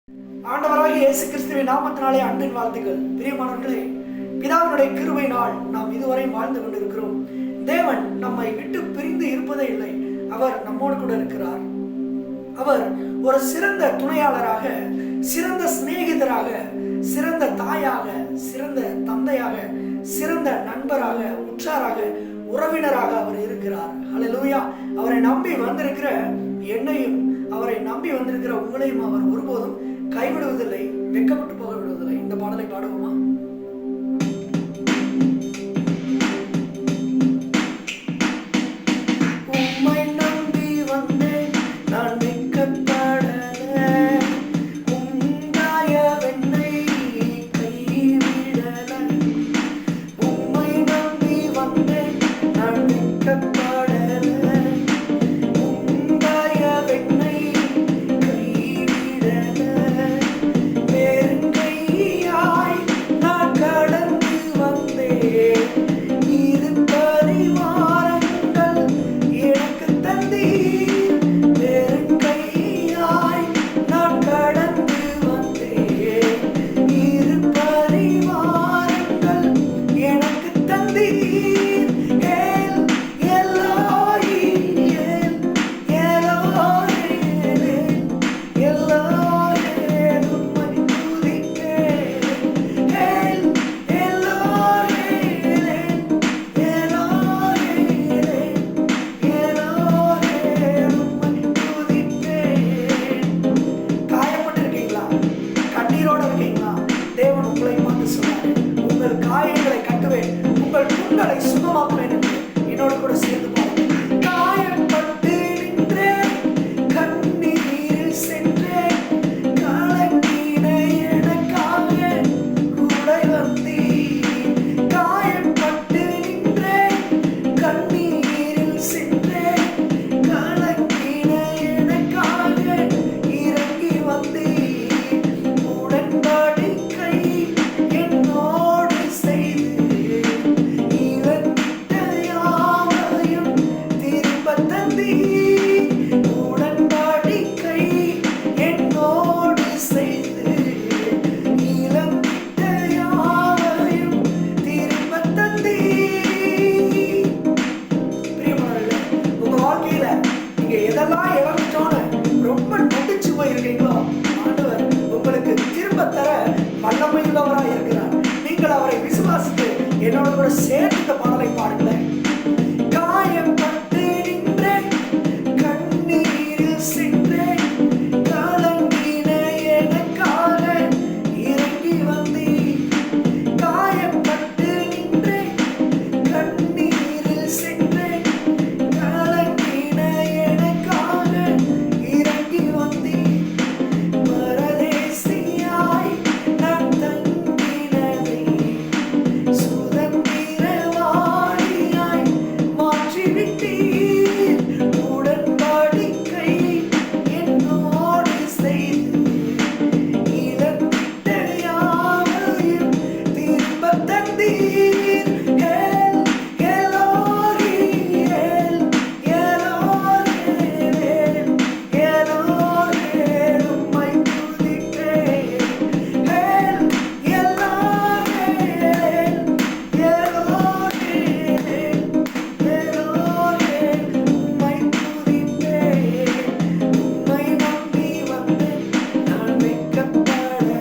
ஆண்டவராகிய இயேசு கிறிஸ்துவின் நாமத்தினாலே அன்பின் வாழ்த்துக்கள். பிரியமானவர்களே, பிதாவினுடைய கிருபையினால் நாம் இதுவரை வாழ்ந்து கொண்டிருக்கிறோம். தேவன் நம்மை விட்டு பிரிந்து இருப்பதே இல்லை. அவர் நம்மோடு கூட இருக்கிறார். அவர் ஒரு சிறந்த துணையாளராக, சிறந்த சிநேகிதராக, சிறந்த தாயாக, சிறந்த தந்தையாக, சிறந்த நண்பராக, உற்றாராக, உறவினராக அவர் இருக்கிறார். ஹல்லேலூயா. அவரை நம்பி வந்திருக்கிற என்னையும், அவரை நம்பி வந்திருக்கிற உங்களையும் அவர் ஒருபோதும் கைவிடுவதில்லை, வெட்கப்பட்டு போக விடுவதில்லை. இந்த பாடலை பாடுவோமா? உம்மை நம்பி வந்தேன், நான் வெட்கப்படல. உண்டாயவென்னை கைவிடல. உம்மை நம்பி வந்தேன், நான் வெட்கப்படல. உண்டாயவென்னை கைவிடல. வெறுங்கையாய் நான் கடந்து வந்தேன். இரு பரிவாரங்கள் எனக்கு தந்தீர். வெறுங்கையாய் நான் கடந்து வந்தேன். இரு பரிவாரங்கள் எனக்கு தந்தீர். ஏல் எலாயி, ஏல் எலாயி, எலாயி உம்மை துதிப்பேன். ஏல் எலாயி, எலாயி, எலாயி உம்மை துதிப்பேன். காயப்பட்டிருக்கீங்களா? கண்ணீரோடு இருக்கீங்களா? தேவன் உங்களை பார்த்து சொன்னார், உங்கள் காயங்களை கட்டுவேன், உங்கள் புண்களை சுகமாக்குவேன் என்று. என்னோடு கூட சேர்ந்து பாருங்க. காயப்பட்டு நின்றேன், கண்ணீரில் சென்றேன். கலங்கின எனக்காக கூட வந்தீர். காயப்பட்டு நின்றேன், கண்ணீரில் சென்றேன். கலங்கின எனக்காக இறங்கி வந்தீர். உடன்படிக்கை என்னோடு செய்து இழந்திட்ட யாவையும் திரும்பத் தந்தீர். உடன்படிக்கை என்னோடு செய்து இழந்திட்ட யாவையும் திரும்பத் தந்தீர். பிரியமானவர்களே, உங்க வாழ்க்கையில நீங்க எதெல்லாம் இழந்துட்டோன்னு ரொம்ப நொடிச்சு போயிருக்கீங்களோ, ஆண்டவர் உங்களுக்கு திரும்ப தர வல்லமையுள்ளவராக இருக்கிறார். நீங்கள் அவரை விசுவாசித்து என்னோட கூட சேர்ந்து இந்த பாடலை பாடுங்களேன். காயப்பட்டு நின்றேன், கண்ணீரில் சென்றேன். கலங்கின எனக்காக இறங்கி வந்தீர். காயப்பட்டு நின்றேன், கண்ணீரில் சென்றேன். கலங்கின எனக்காக இறங்கி வந்தீர். பரதேசியாய் நான் தங்கினதை சுதந்திரவாளியாய் மாற்றிவிட்டீர். உடன்படிக்கை என்னோடு செய்து இழந்திட்ட யாவையும் திரும்பத் தந்தீர். ஏல் எலாயி, ஏல் எலாயி, எலாயி உம்மை துதிப்பேன். ஏல் எலாயி, எலாயி, எலாயி உம்மை துதிப்பேன். உம்மை நம்பி வந்தேன், நான் வெட்கப்படல.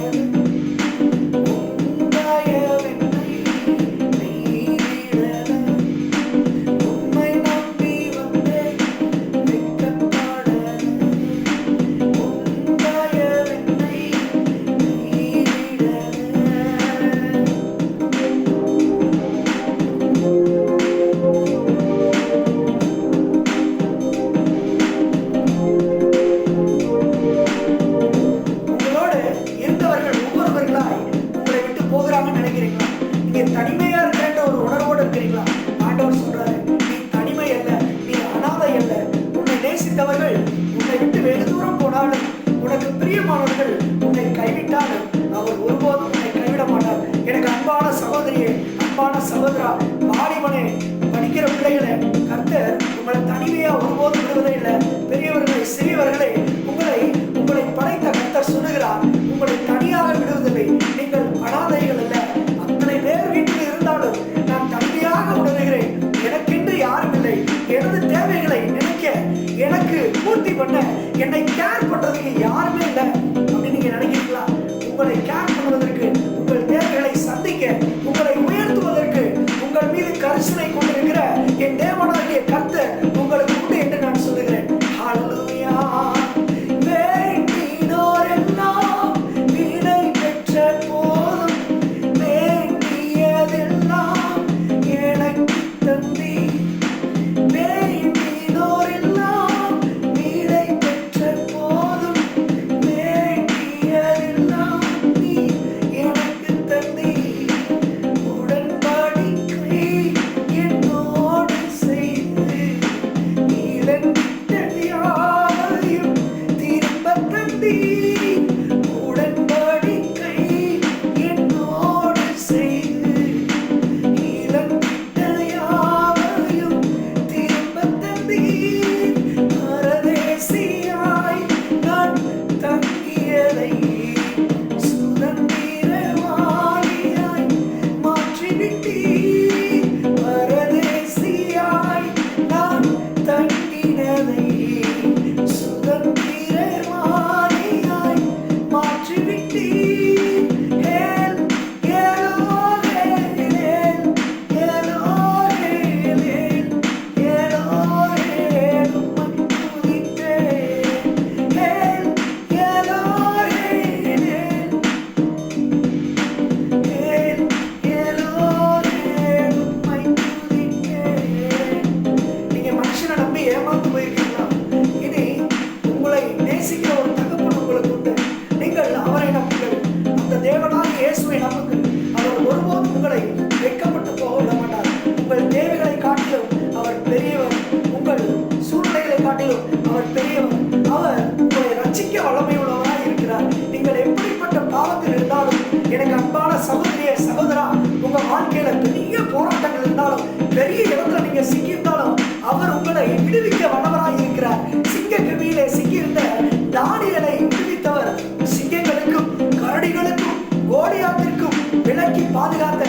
உண்டாயவென்னை கைவிடல. உம்மை நம்பி வந்தேன், வெட்கப்படல. உண்டாயவென்னை கைவிடல. உங்களோடு இருந்தவர்கள் ஒவ்வொருவர்களாய் உங்களை விட்டு போகிறாங்கன்னு நினைக்கிறீங்களா? நீங்க தனிமையா இருக்கிற ஒரு உணர்வோடு இருக்கிறீங்களா? ஆண்டவர் சொல்றாரு, நீ தனிமை அல்ல, நீ அனாதை அல்ல. உன்னை நேசித்தவர்கள் உன்னை விட்டு வெகு தூரம் போனாலும், உனக்கு பிரியமானவர்கள் உன்னை கைவிட்டாலும் அவர் ஒருபோதும் உன்னை கைவிட மாட்டார். எனக்கு அன்பான சகோதரியே, அன்பான சகோதரா, வாலிபனே, படிக்கிற பிள்ளைகளே, கர்த்தர் உங்களை தனிமையா ஒருபோதும் விடுவதே இல்லை. பெரியவர்களே, சிறியவர்களே, உங்களை உங்களை படைத்த கர்த்தர் சொல்லுகிறார், உங்களை தனியாக விடுவதில்லை. நீங்கள் அனாதைகள் அல்ல. அத்தனை பேர் வீட்டில் இருந்தாலும் நான் தனியாக உணர்கிறேன். எனக்கென்று யாரும் இல்லை. எனது தேவைகளை நினைக்க, எனக்கு பூர்த்தி பண்ண, என்னை கேர் பண்றதுக்கு யாருமே இல்லை அப்படின்னு நீங்க நினைக்கிறீங்களா? உங்களை கேர் பண்ணுவதற்கு, உங்கள் தேவைகளை சந்திக்க, உங்களை உயர்த்துவதற்கு, உங்கள் மீது கரிசனை கொண்டிருக்கிற என் தேவனாகிய கர்த்தர் உங்களுக்கு உண்டு என்று நான் சொல்லுகிறேன். ஹல்லேலூயா. வேண்டினோரெல்லாம் விடை பெற்ற போதும், வேண்டியதெல்லாம் எனக்கு தந்தீர். வேண்டினோரெல்லாம் விடை பெற்ற போதும், வேண்டியதெல்லாம் நீ எனக்கு தந்தீர். உடன்படிக்கை என்னோடு செய்து இழந்திட்ட யாவையும் திரும்பத் தந்தீர். உடன்படிக்கை என்னோடு செய்து இழந்திட்ட யாவையும் திரும்பத் தந்தீர். பரதேசியாய் நான் தங்கியதை சுதந்திரவாளியாய் மாற்றிவிட்டீர். பரதேசியாய் நான் தங்கினதை சுதந்திரவாளியாய் மாற்றிவிட்டீர். ஏல் ஏலோரேல், ஏலோரேல், ஏலோரேல், உம்மை துதிப்பேன். ஏல் ஏலோரேல், ஏல் ஏலோரேல், உம்மை துதிப்பேன். நீங்க மனுஷனை நம்பி ஏமாந்து போயிருக்கீங்களா? இனி உங்களை நேசிக்கிற ஒரு தகப்பன் உங்களுக்கு உண்டு. நீங்கள் அவரை நம்புங்கள். அந்த தேவனாகிய இயேசுவை நம்புங்கள். அவர் ஒருபோதும் உங்களை வெட்கப்பட்டு போக விட மாட்டார். உங்கள் தேவைகளை காட்டிலும் அவர் பெரியவர். உங்கள் சூழ்நிலைகளை காட்டிலும் அவர் பெரியவர். அவர் உங்களை ரட்சிக்க வல்லமை உள்ளவராய் இருக்கிறார். நீங்கள் எப்படிப்பட்ட பாவத்தில் இருந்தாலும், எனக்கு அன்பான சகோதரிய சகோதரா, உங்க வாழ்க்கையில பெரிய போராட்டங்கள் இருந்தாலும், பெரிய இடத்துல நீங்க சிக்கியிருந்தாலும், அவர் உங்களை விடுவிக்க வல்லவராய் இருக்கிறார். சிங்க கவியிலே சிக்கியிருந்த தானியேலை விடுவித்தவர் சிங்கங்களுக்கும் கரடிகளுக்கும் கோலியாத்திற்கும் விலக்கி பாதுகாத்த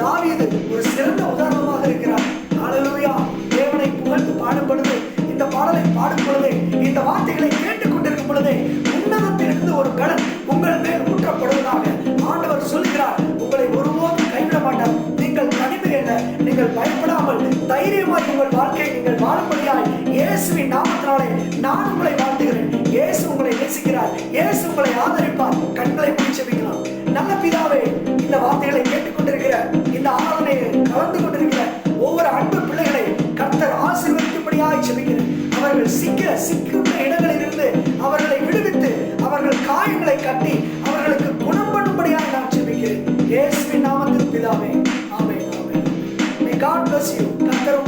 தாவீது ஒரு சிறந்த உதாரணமாக இருக்கிறார். ஹல்லேலூயா. தேவனை புகழ்ந்து பாடும் பொழுது, இந்த பாடலை பாடும் பொழுது, இந்த வார்த்தைகளை கேட்டுக் கொண்டிருக்கும் பொழுது, உன்னதத்திலிருந்து ஒரு கடன் உங்கள் மேல் ஊற்றப்படுவதாக ஆண்டவர் சொல்கிறார். உங்களை ஒருபோதும் கைவிட மாட்டார். நீங்கள் தனிமை அல்ல. நீங்கள் பயப்படாமல் தைரியமாய் உங்கள் வாழ்க்கையை நீங்கள் வாழும்படியாய் இயேசுவின் நாமத்தினாலே நான் உங்களை வாழ்த்துகிறேன். இயேசு உங்களை நேசிக்கிறார். இயேசு உங்களை ஆதரிப்பார். கண்களை மூடி ஜெபிக்கலாம். நல்ல பிதாவே, இந்த வார்த்தைகளை கேட்டுக்கொண்டிருக்கிற, இந்த ஆராதனையை கலந்து கொண்டிருக்கிற ஒவ்வொரு அன்பு பிள்ளைகளை கர்த்தர் ஆசீர்வதிக்கும்படியாய் ஜெபிக்கிறேன். அவர்கள் சிக்கின்ற இடங்களிலிருந்து அவர்களை விடுவித்து, அவர்கள் காயங்களை கட்டி அவர்களுக்கு குணம் பண்ணும்படியாய் நான் ஜெபிக்கிறேன். இயேசுவின் நாமத்தில் பிதாவே. ஆமென். ஆமென். May God bless you. கர்த்தர்